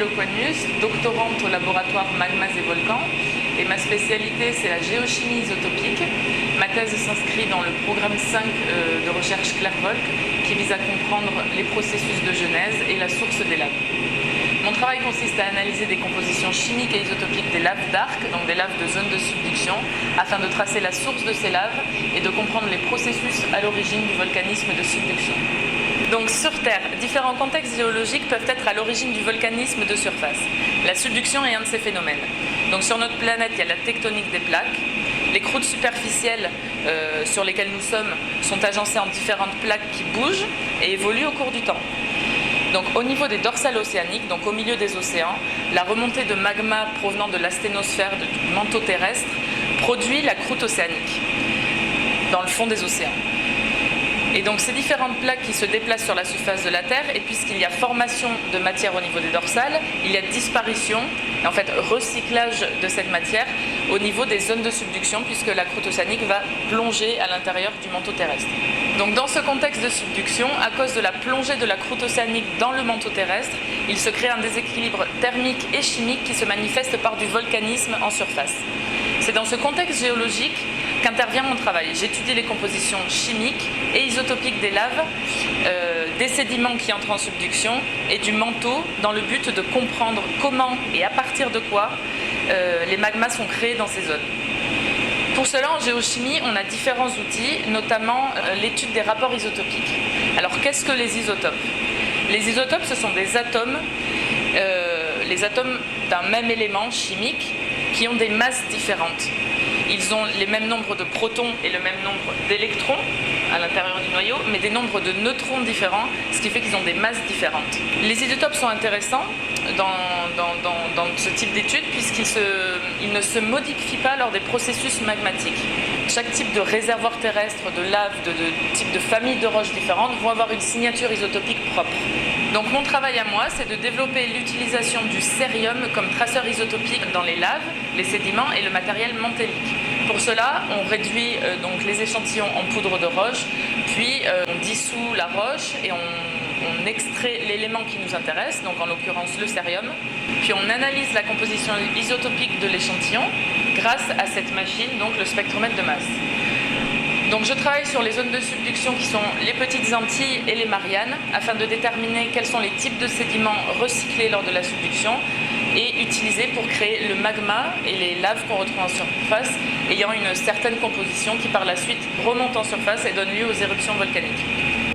Eloquenius, doctorante au laboratoire Magmas et Volcans, et ma spécialité c'est la géochimie isotopique. Ma thèse s'inscrit dans le programme 5 de recherche Clairvolc qui vise à comprendre les processus de genèse et la source des laves. Mon travail consiste à analyser des compositions chimiques et isotopiques des laves d'arc, donc des laves de zone de subduction, afin de tracer la source de ces laves et de comprendre les processus à l'origine du volcanisme de subduction. Donc sur Terre, différents contextes géologiques peuvent être à l'origine du volcanisme de surface. La subduction est un de ces phénomènes. Donc sur notre planète, il y a la tectonique des plaques. Les croûtes superficielles sur lesquelles nous sommes sont agencées en différentes plaques qui bougent et évoluent au cours du temps. Donc au niveau des dorsales océaniques, donc au milieu des océans, la remontée de magma provenant de l'asténosphère, du manteau terrestre, produit la croûte océanique dans le fond des océans. Et donc ces différentes plaques qui se déplacent sur la surface de la Terre, et puisqu'il y a formation de matière au niveau des dorsales, il y a disparition, et en fait recyclage de cette matière au niveau des zones de subduction, puisque la croûte océanique va plonger à l'intérieur du manteau terrestre. Donc dans ce contexte de subduction, à cause de la plongée de la croûte océanique dans le manteau terrestre, il se crée un déséquilibre thermique et chimique qui se manifeste par du volcanisme en surface. C'est dans ce contexte géologique qu'intervient mon travail. J'étudie les compositions chimiques et isotopiques des laves, des sédiments qui entrent en subduction et du manteau dans le but de comprendre comment et à partir de quoi les magmas sont créés dans ces zones. Pour cela, en géochimie, on a différents outils, notamment l'étude des rapports isotopiques. Alors, qu'est-ce que les isotopes ? Les isotopes, ce sont des atomes, les atomes d'un même élément chimique qui ont des masses différentes. Ils ont les mêmes nombres de protons et le même nombre d'électrons à l'intérieur du noyau, mais des nombres de neutrons différents, ce qui fait qu'ils ont des masses différentes. Les isotopes sont intéressants dans ce type d'études puisqu'ils ne se modifient pas lors des processus magmatiques. Chaque type de réservoir terrestre, de lave, de type de famille de roches différentes vont avoir une signature isotopique propre. Donc mon travail à moi, c'est de développer l'utilisation du cérium comme traceur isotopique dans les laves, les sédiments et le matériel mantélique. Pour cela, on réduit donc les échantillons en poudre de roche, puis on dissout la roche et on extrait l'élément qui nous intéresse, donc en l'occurrence le cérium, puis on analyse la composition isotopique de l'échantillon grâce à cette machine, donc le spectromètre de masse. Donc je travaille sur les zones de subduction qui sont les Petites Antilles et les Mariannes afin de déterminer quels sont les types de sédiments recyclés lors de la subduction et utilisés pour créer le magma et les laves qu'on retrouve en surface ayant une certaine composition qui par la suite remonte en surface et donne lieu aux éruptions volcaniques.